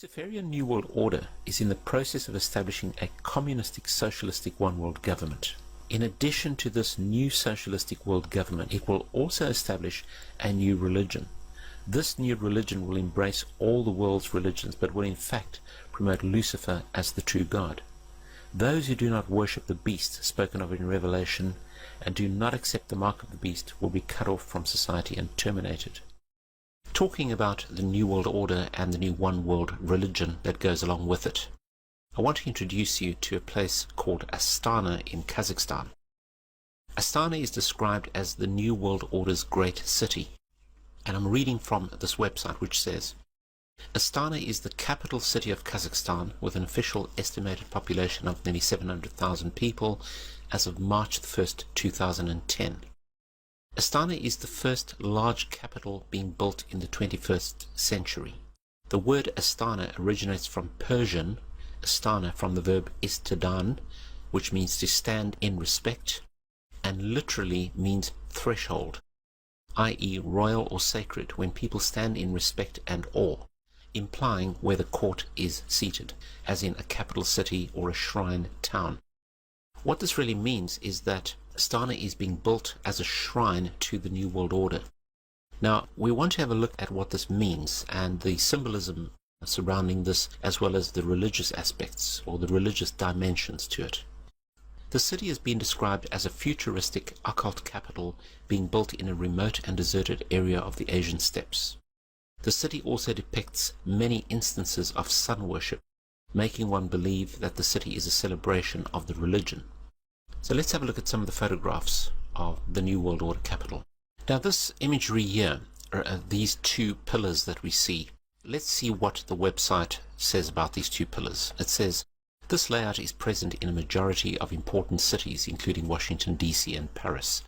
Luciferian New World Order is in the process of establishing a communistic socialistic one-world government. In addition to this new socialistic world government, it will also establish a new religion. This new religion will embrace all the world's religions, but will in fact promote Lucifer as the true God. Those who do not worship the beast spoken of in Revelation and do not accept the mark of the beast will be cut off from society and terminated. Talking about the New World Order and the new one world religion that goes along with it, I want to introduce you to a place called Astana in Kazakhstan. Astana is described as the New World Order's great city, and I'm reading from this website which says, Astana is the capital city of Kazakhstan with an official estimated population of nearly 700,000 people as of March 1st, 2010. Astana is the first large capital being built in the 21st century. The word Astana originates from Persian, Astana from the verb istadan, which means to stand in respect, and literally means threshold, i.e. royal or sacred, when people stand in respect and awe, implying where the court is seated, as in a capital city or a shrine town. What this really means is that Astana is being built as a shrine to the New World Order. Now, we want to have a look at what this means and the symbolism surrounding this, as well as the religious aspects or the religious dimensions to it. The city has been described as a futuristic occult capital being built in a remote and deserted area of the Asian steppes. The city also depicts many instances of sun worship, making one believe that the city is a celebration of the religion. So let's have a look at some of the photographs of the New World Order capital. Now this imagery here, these two pillars that we see, let's see what the website says about these two pillars. It says, this layout is present in a majority of important cities, including Washington, D.C. and Paris.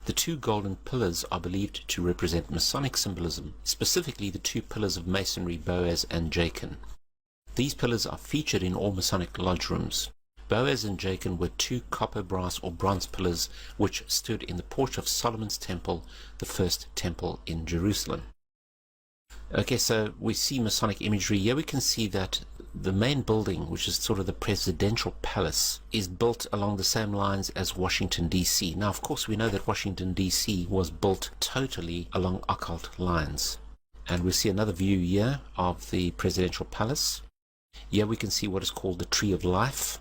The two golden pillars are believed to represent Masonic symbolism, specifically the two pillars of Masonry, Boaz and Jachin. These pillars are featured in all Masonic lodge rooms. Boaz and Jachin were two copper, brass or bronze pillars which stood in the porch of Solomon's temple, the first temple in Jerusalem. Okay, so we see Masonic imagery. Here we can see that the main building, which is sort of the presidential palace, is built along the same lines as Washington, D.C. Now, of course, we know that Washington, D.C. was built totally along occult lines. And we see another view here of the presidential palace. Here we can see what is called the Tree of Life.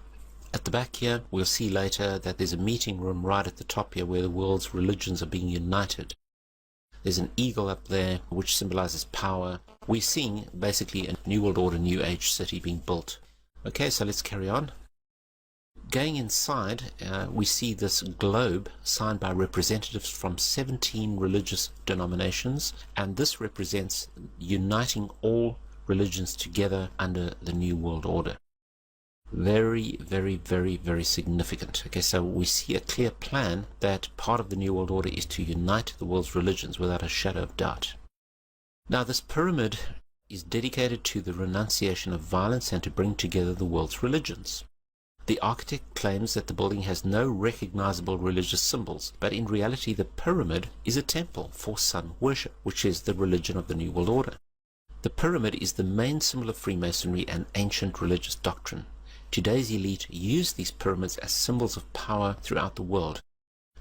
At the back here, we'll see later that there's a meeting room right at the top here where the world's religions are being united. There's an eagle up there which symbolizes power. We're seeing basically a New World Order, New Age city being built. Okay, so let's carry on. Going inside, we see this globe signed by representatives from 17 religious denominations, and this represents uniting all religions together under the New World Order. Very, very, very, very significant. Okay, so we see a clear plan that part of the New World Order is to unite the world's religions without a shadow of doubt. Now, this pyramid is dedicated to the renunciation of violence and to bring together the world's religions. The architect claims that the building has no recognizable religious symbols, but in reality the pyramid is a temple for sun worship, which is the religion of the New World Order. The pyramid is the main symbol of Freemasonry and ancient religious doctrine. Today's elite use these pyramids as symbols of power throughout the world.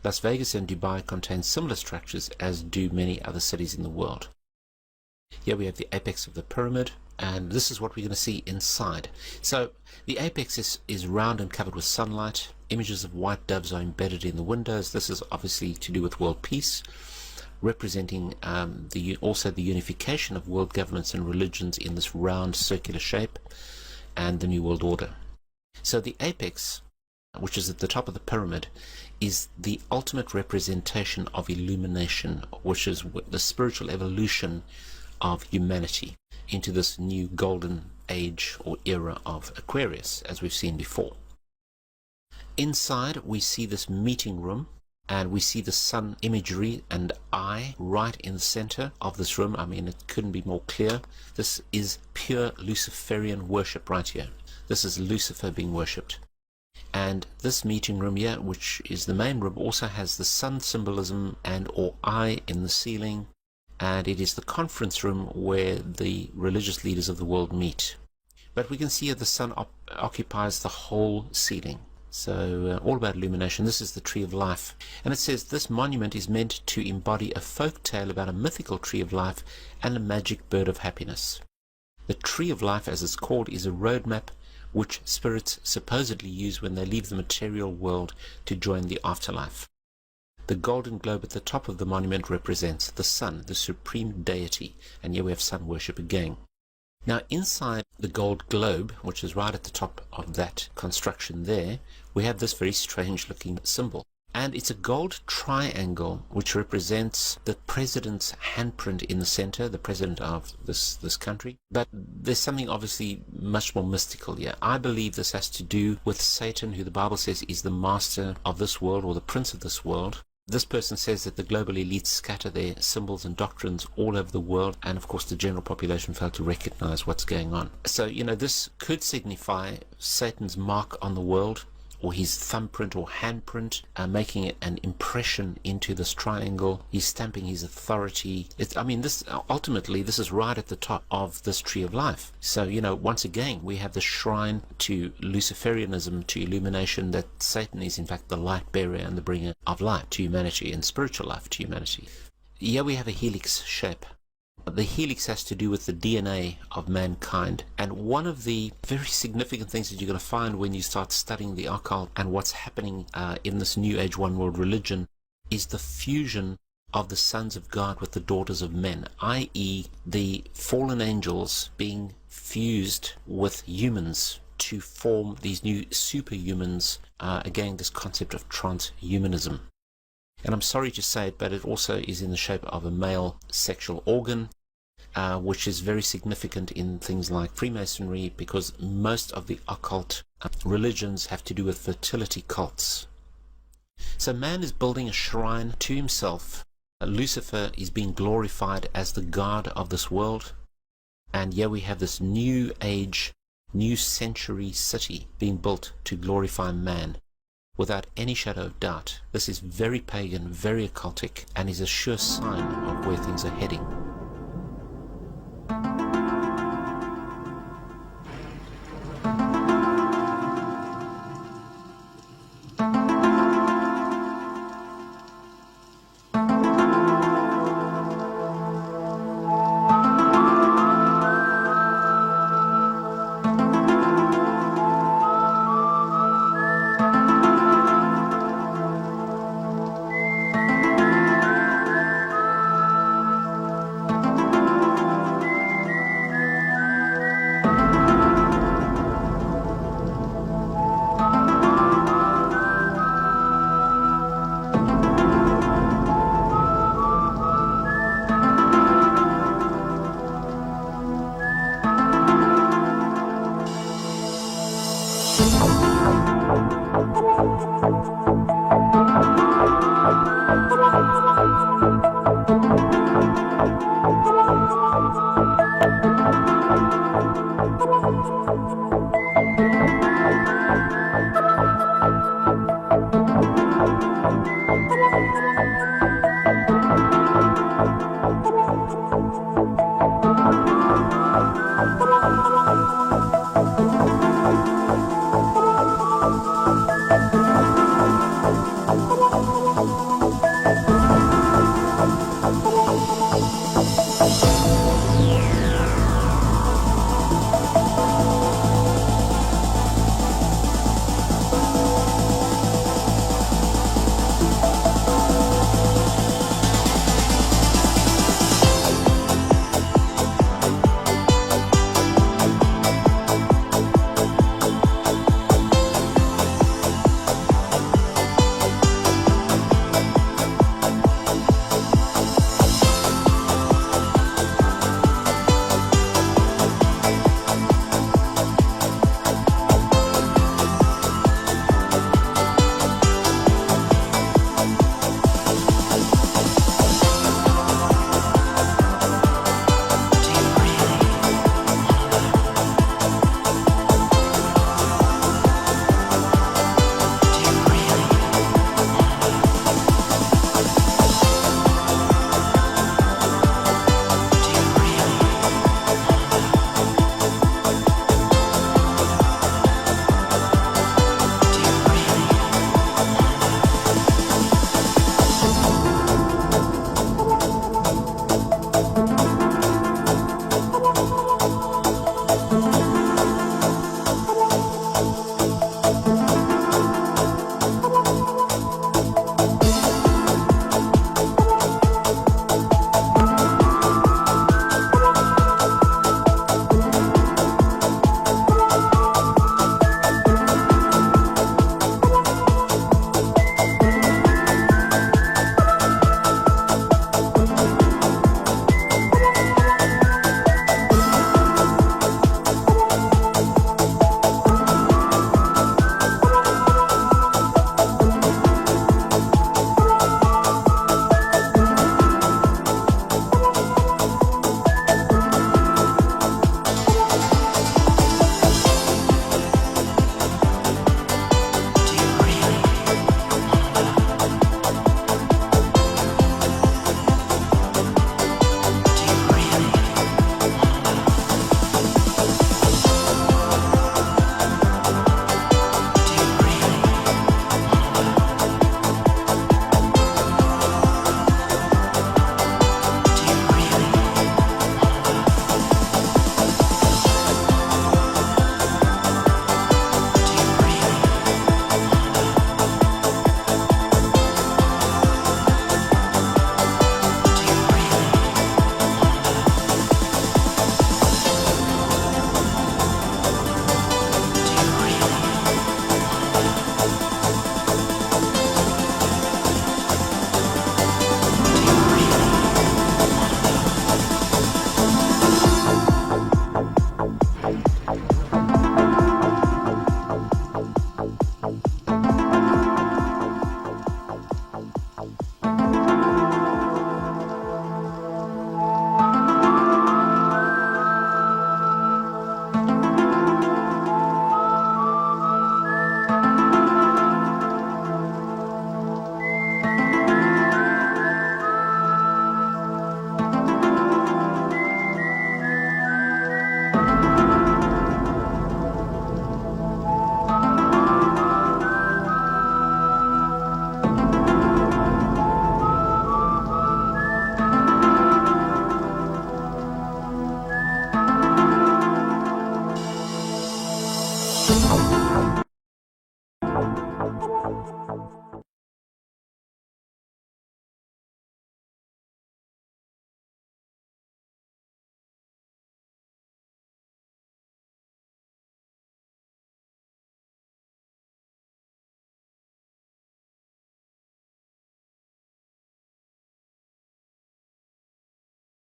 Las Vegas and Dubai contain similar structures, as do many other cities in the world. Here we have the apex of the pyramid, and this is what we're going to see inside. So the apex is round and covered with sunlight. Images of white doves are embedded in the windows. This is obviously to do with world peace, representing also the unification of world governments and religions in this round circular shape, and the New World Order. So the apex, which is at the top of the pyramid, is the ultimate representation of illumination, which is the spiritual evolution of humanity into this new golden age or era of Aquarius, as we've seen before. Inside we see this meeting room, and we see the sun imagery and eye right in the center of this room. I mean, it couldn't be more clear. This is pure Luciferian worship right here. This is Lucifer being worshipped. And this meeting room here, which is the main room, also has the sun symbolism and or eye in the ceiling, and it is the conference room where the religious leaders of the world meet. But we can see here the sun occupies the whole ceiling. So all about illumination. This is the tree of life. And it says this monument is meant to embody a folk tale about a mythical tree of life and a magic bird of happiness. The tree of life, as it's called, is a roadmap which spirits supposedly use when they leave the material world to join the afterlife. The golden globe at the top of the monument represents the sun, the supreme deity, and here we have sun worship again. Now inside the gold globe, which is right at the top of that construction there, we have this very strange looking symbol. And it's a gold triangle which represents the president's handprint in the center, the president of this country. But there's something obviously much more mystical here. I believe this has to do with Satan, who the Bible says is the master of this world, or the prince of this world. This person says that the global elites scatter their symbols and doctrines all over the world, and of course the general population fail to recognize what's going on. So, this could signify Satan's mark on the world, or his thumbprint or handprint, making it an impression into this triangle. He's stamping his authority. Ultimately, this is right at the top of this tree of life. So, once again, we have the shrine to Luciferianism, to illumination, that Satan is in fact the light bearer and the bringer of light to humanity and spiritual life to humanity. Here we have a helix shape. The helix has to do with the DNA of mankind, and one of the very significant things that you're going to find when you start studying the occult and what's happening in this New Age One World religion is the fusion of the sons of God with the daughters of men, i.e. the fallen angels being fused with humans to form these new superhumans, again this concept of transhumanism. And I'm sorry to say it, but it also is in the shape of a male sexual organ, which is very significant in things like Freemasonry, because most of the occult religions have to do with fertility cults. So man is building a shrine to himself. Lucifer is being glorified as the god of this world. And here we have this new age, new century city being built to glorify man. Without any shadow of doubt, this is very pagan, very occultic, and is a sure sign of where things are heading. Thank you.